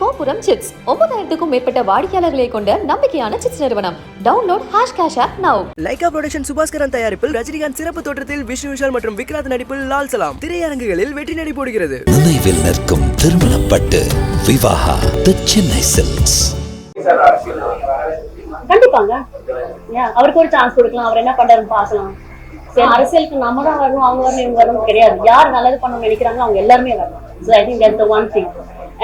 கோபுரம் சிட்ஸ் 9000க்கும் மேற்பட்ட வாடிக்கையாளர்களை கொண்ட நம்பிக்கையான சிட்ஸ் நிறுவனம். Download #cash app now. Lyca production Subaskaran தயாரிப்பில் ரஜினிகாந்த் சிறப்பு தோற்றத்தில் விஷ்ணு விஷால் மற்றும் விக்ராந்த் நடிப்பில் லால் சலாம் திரையரங்குகளில் வெற்றி நடை போடுகிறது. நினைவில் நிற்கும் திருமணப்பட்டு விவாஹா தி சென்னை சில்க்ஸ். கண்டிப்பாங்க அவருக்கு ஒரு சான்ஸ் கொடுக்கலாம். அவர் என்ன பண்றாருன்னு பார்க்கலாம். அரசியலுக்கு நம்ம தான் வரணும், அவங்க வரணும், இவங்க வரணும் கிடையாது. யார் நல்லது பண்ணணும்னு நினைக்கிறாங்களோ அவங்க எல்லாருமே வரணும். So I think that's the one thing.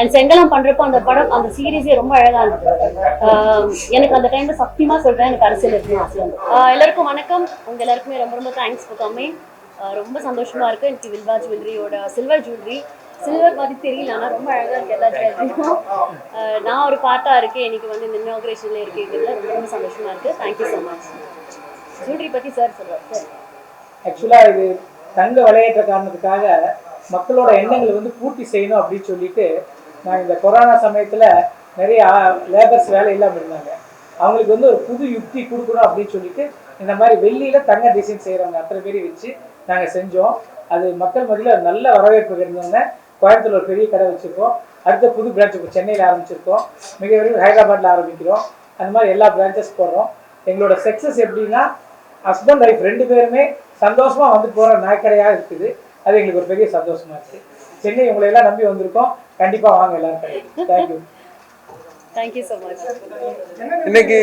And செங்கலம் பண்றப்போ அந்த படம், அந்த சீரீஸே ரொம்ப அழகா இருந்தது. எனக்கு அந்த டைம்ல சத்தியமா சொல்றேன், எனக்கு அரசியல் இருக்கணும் ஆசை வந்து. எல்லாருக்கும் வணக்கம். உங்க எல்லாருக்குமே ரொம்ப ரொம்ப தேங்க்ஸ் ஃபார் கம்மிங். ரொம்ப சந்தோஷமா இருக்கு. எனக்கு வில்வா ஜுவல்லரியோட சில்வர் ஜுவல்லரி, சில்வர் மாதிரி தெரியல, ஆனால் ரொம்ப அழகா இருக்கு எல்லா ஜுவல்லரியும். நான் ஒரு பார்ட்டா இருக்கேன். எனக்கு வந்து இந்த இனாகிரேஷன்ல இருக்கிறதுல ரொம்ப ரொம்ப சந்தோஷமா இருக்கு. Thank you so much. ஜுவல்லரி பத்தி சார் சொல்றாரு. சார் ஆக்சுவலா இது தங்க விளையாட்டுற காரணத்துக்காக மக்களோட எண்ணங்களை வந்து பூர்த்தி செய்யணும் அப்படின்னு சொல்லிட்டு நான் இந்த கொரோனா சமயத்துல நிறைய லேபர்ஸ் வேலை இல்லாமல் இருந்தாங்க. அவங்களுக்கு வந்து ஒரு புது யுக்தி கொடுக்கணும் அப்படின்னு சொல்லிட்டு இந்த மாதிரி வெள்ளியில தங்க டிசைன் செய்யறவங்க அத்தனை பேரை வச்சு நாங்கள் செஞ்சோம். அது மக்கள் மத்தியில் நல்ல வரவேற்பு இருந்தோங்க. கோயம்புத்தூர் ஒரு பெரிய கடை வச்சிருக்கோம். அடுத்த புது பிரான்ச் இப்போ சென்னையில் ஆரம்பிச்சிருக்கோம். மிக விரைவில் ஹைதராபாத்ல ஆரம்பிக்கிறோம். அந்த மாதிரி எல்லா பிரான்ச்சஸ் போடுறோம். எங்களோட சக்ஸஸ் எப்படின்னா ஹஸ்பண்ட் ஒய்ஃப் ரெண்டு பேருமே சந்தோஷமா வந்து போற நாய்க்கடையா இருக்குது. அது எங்களுக்கு ஒரு பெரிய சந்தோஷமா இருக்கு. சென்னை உங்களை எல்லாம் நம்பி வந்திருக்கோம். கண்டிப்பா வாங்க எல்லாரும் கிடைக்கும். தேங்க்யூ. Thank you so much. இன்னைக்கு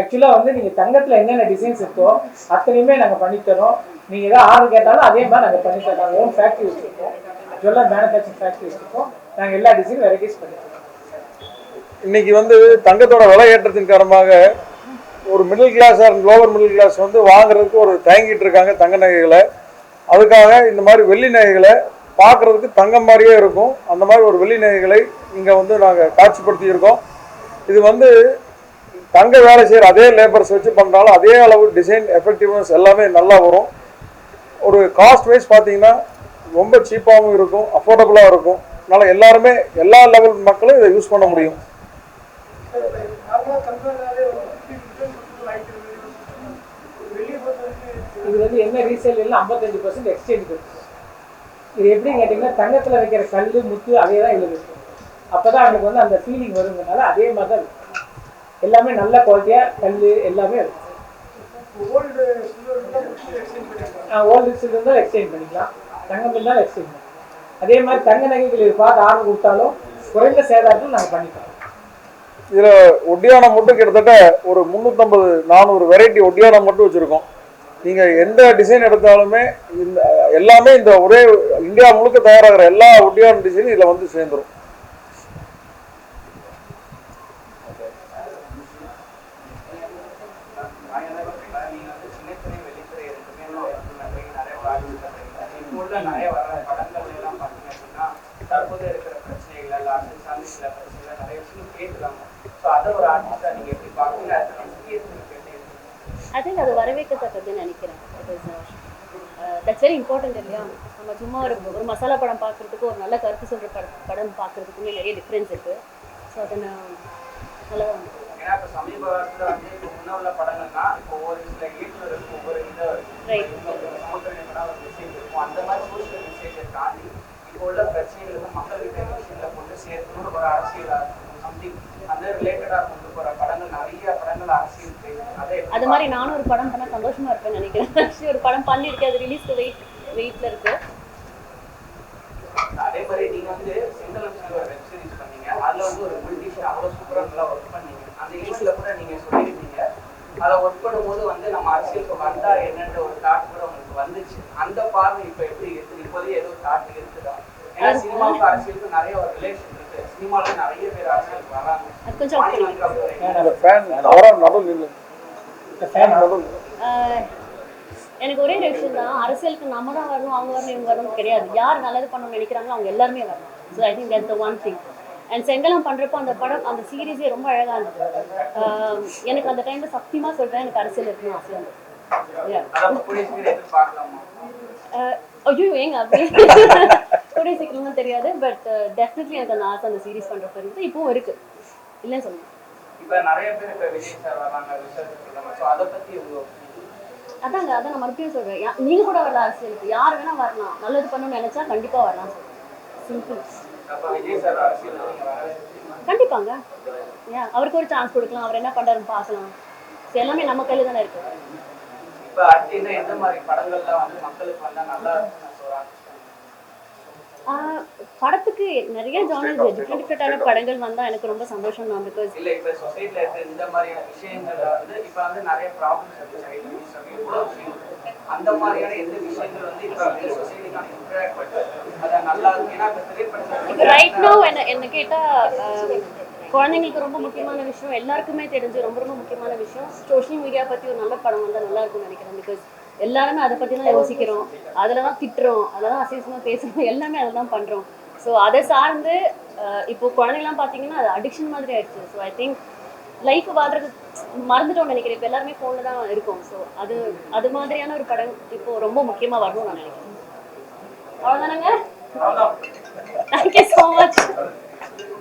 ஆக்சுவலா வந்து நீங்க தங்கத்துல என்னென்ன டிசைன்ஸ் இருக்கோ அத்தனையுமே நாங்க பண்ணித்தரோம். நீங்க ஏதாவது ஆர்டர் கேட்டாலும் அதே மாதிரி நாங்க பண்ணித்தரோம். நாங்கள் ஓன் ஃபேக்டரி வச்சிருக்கோம், ஜுவல்லர் மேனுஃபேக்சரிங் ஃபேக்டரி வச்சிருக்கோம். நாங்க எல்லா டிசைன் வெரைட்டிஸ் பண்ணித்தரோம். இன்னைக்கு வந்து தங்கத்தோட விலை ஏற்றத்தின் காரணமாக ஒரு middle class or lower middle class வந்து வாங்குறதுக்கு ஒரு தயங்கிட்டு இருக்காங்க தங்க நகைகளை. அதுக்காக இந்த மாதிரி வெள்ளி நகைகளை பார்க்குறதுக்கு தங்கம் மாதிரியே இருக்கும். அந்த மாதிரி ஒரு வெள்ளி நகைகளை இங்கே வந்து நாங்கள் காட்சிப்படுத்தி இருக்கோம். இது வந்து தங்க வேலை செய்கிற அதே லேபர்ஸ் வச்சு பண்ணுறாலும் அதே அளவு டிசைன் எஃபெக்டிவ்னஸ் எல்லாமே நல்லா வரும். ஒரு காஸ்ட் வைஸ் பார்த்தீங்கன்னா ரொம்ப சீப்பாகவும் இருக்கும், அஃபோர்டபுளாக இருக்கும். அதனால் எல்லாருமே எல்லா லெவல் மக்களும் இதை யூஸ் பண்ண முடியும். இது வந்து என்ன ரீசேல் 55% எக்ஸ்சேஞ்ச் கொடுக்கும். இது எப்படின்னு கேட்டிங்கன்னா தங்கத்தில் வைக்கிற கல் முத்து அதே தான் இதில் இருக்கும். அப்போ தான் அவங்களுக்கு வந்து அந்த ஃபீலிங் வருங்கிறனால அதே மாதிரி தான் இருக்கும். எல்லாமே நல்ல குவாலிட்டியாக கல் எல்லாமே இருக்கும். ஓல்டு சில்வர் தான் எக்ஸ்சேஞ்ச் பண்ணிக்கலாம், தங்கம் இருந்தாலும் எக்ஸ்சேஞ்ச் பண்ணிக்கலாம். அதே மாதிரி தங்க நகைகள் பார்த்து ஆர்டர் கொடுத்தாலும் குறைந்த சேதாரத்தில் நாங்கள் பண்ணிக்கலாம். இதில் ஒட்டியானம் மட்டும் கிட்டத்தட்ட ஒரு 350-400 வெரைட்டி ஒட்டியானம் மட்டும் வச்சுருக்கோம். நீங்கள் எந்த டிசைன் எடுத்தாலுமே இந்த எல்லாமே இந்த ஒரே இந்தியா முழுக்க தயாராகிற எல்லா ஒட்டியான டிசைனும் இதில் வந்து சேர்ந்துடும். I think அது வரவேற்கத்தக்கதுன்னு நினைக்கிறேன். தட்ஸ் வெரி இம்பார்ட்டன்ட் இல்லையா? நம்ம சும்மா ஒரு மசாலா படம் பார்க்குறதுக்கு ஒரு நல்ல கருத்து சொல்கிற படம் பார்க்குறதுக்குமே நிறைய டிஃப்ரென்ஸ் இருக்குது. ஸோ அதை நான் நல்லா ஏன்னா இப்போ சமீப காலத்தில் வந்து இப்போ முன்ன உள்ள படங்கள்னா இப்போ ஒவ்வொரு சில ஏற்றுல இருக்கும், ஒவ்வொரு இதை ரைட் சமுத்திரம் ஒரு மெசேஜ் இருக்கும். அந்த மாதிரி சோஷியல் மெசேஜை தாண்டி இப்போ உள்ள பிரச்சனைகளுக்கு மக்கள்கிட்ட விஷயங்களை கொண்டு சேர்க்கணும்னு ஒரு அரசியல் சம்திங் அந்த ரிலேட்டடாக கொண்டு போகிற படங்கள் நிறைய படங்கள் அரசியல் அது மாதிரி நானும் ஒரு படம் பண்ண சந்தோஷமா இருப்பேன்னு நினைக்கிறேன். ஒரு படம் பண்ணியிருக்கேன், அது ரிலீஸ்க்கு வெயிட்ல இருக்கு. அதே மாதிரி நீங்க வந்து செங்கலம் ஒரு வெப் சீரிஸ் பண்ணீங்க, அதுல வந்து ஒரு பிரிட்டிஷ் அவ்வளவு சூப்பரா நல்லா ஒர்க் பண்ணீங்க. அந்த ஏஜ்ல கூட நீங்க சொல்லியிருந்தீங்க அதை ஒர்க் பண்ணும்போது வந்து நம்ம அரசியலுக்கு வந்தா என்னன்ற ஒரு தாட் கூட உங்களுக்கு வந்துச்சு. அந்த பார்வை இப்ப எப்படி இருக்கு? இப்போதே ஏதோ தாட் இருக்குதா? ஏன்னா சினிமாவுக்கு அரசியலுக்கு நிறைய ஒரு ரிலேஷன் இருக்கு. சினிமால நிறைய பேர் அரசியலுக்கு வராங்க. எனக்கு ஒரே விஷயம் தான், அரசியலுக்கு நம்ம தான் வரணும், அவங்க வரணும், இவங்க வரணும் கிடையாது. யார் நல்லது பண்ணணும்னு நினைக்கிறாங்களோ அவங்க எல்லாருமே வரணும். So I think that's the one thing. And செங்கலம் பண்றப்போ அந்த படம், அந்த சீரீஸே ரொம்ப அழகா இருந்தது. எனக்கு அந்த டைம்ல சத்தியமா சொல்றேன், எனக்கு அரசியல் இருக்கணும் ஆசை வந்து. ஐயோ ஏங்க அப்படி கூடிய சீக்கிரமா தெரியாது. பட் டெஃபினெட்லி எனக்கு அந்த ஆசை அந்த சீரீஸ் பண்றப்ப இருந்து இப்பவும் இருக்கு, இல்லைன்னு சொல்லுங்க. அதாங்க, அதான் நான் மறுபடியும் சொல்றேன். நீங்க கூட வரல அரசியலுக்கு, யார் வேணா வரலாம். நல்லது பண்ணணும்னு நினைச்சா கண்டிப்பா வரலாம் சொல்றேன். சிம்பிள். அப்ப விஜய் சார் அரசியல் நீங்க வர கண்டிப்பாங்க. அவருக்கு ஒரு சான்ஸ் கொடுக்கலாம், அவர் என்ன பண்றாருன்னு பார்க்கலாம். So, எல்லாமே நம்ம கையில தானே இருக்கு. இப்ப அடுத்து இன்னும் எந்த மாதிரி படங்கள்லாம் வந்து மக்களுக்கு வந்தா நல்லா இருக்கும்னு சொல்றாங்க? படத்துக்கு நிறைய ஜானர்ஸ் டிஃப்ரெண்டான படங்கள் வந்தா எனக்கு ரொம்ப சந்தோஷம் தான். பிகாஸ் இல்ல இப்ப சொசைட்டில இருக்க இந்த மாதிரியான விஷயங்கள்ல வந்து இப்ப வந்து நிறைய ப்ராப்ளம்ஸ் இருக்கு. அந்த மாதிரியான எந்த விஷயங்கள் வந்து இப்ப வந்து சொசைட்டிக்கான இன்டராக்ட் பண்ணுது அத நல்லா இருக்கு. ஏன்னா இப்ப திரைப்படத்துல இப்போ ரைட் நவ் என்ன கேட்டா குழந்தைங்களுக்கு ரொம்ப முக்கியமான விஷயம், எல்லாருக்குமே தெரிஞ்சு ரொம்ப ரொம்ப முக்கியமான விஷயம், சோஷியல் மீடியா பத்தி ஒரு நல்ல படம் வந்தா நல்லா இருக்கும்னு நினைக்கிறேன். பிகாஸ் எல்லாருமே அதை பத்தி தான் யோசிக்கிறோம், அதில் தான் திட்டுறோம், அதில் தான் அசிங்கமாக பேசுகிறோம், எல்லாமே அதை தான் பண்ணுறோம். ஸோ அதை சார்ந்து இப்போ குழந்தைங்களாம் பார்த்தீங்கன்னா அது அடிக்ஷன் மாதிரி ஆயிடுச்சு. ஸோ ஐ திங்க் லைஃப் வாழ்றது மறந்துட்டோம்னு நினைக்கிறேன். இப்போ எல்லாருமே ஃபோனில் தான் இருக்கும். ஸோ அது மாதிரியான ஒரு படம் இப்போ ரொம்ப முக்கியமாக வரணும்னு நான் நினைக்கிறேன். அவ்வளோதானங்க. Thank you so much.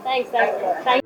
Thanks.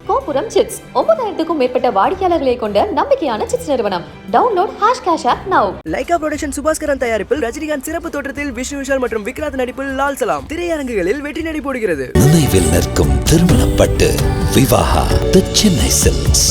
Gopuram chips 9000க்கும் மேற்பட்ட வாடிக்கையாளர்களை கொண்ட நம்பிக்கையான சிப்ஸ் நிறுவனம். Download #cash app now. Lyca production Subaskaran தயாரிப்பில் ரஜினிகாந்த் சிறப்பு தோற்றத்தில் விஷ்ணு விஷால் மற்றும் விக்ராத் நடிப்பில் லால் சலாம் திரையரங்குகளில் வெற்றி நடை போடுகிறது. நினைவில் நிற்கும் திருமணப்பட்டு விவாகா தி சென்னை சில்க்ஸ்.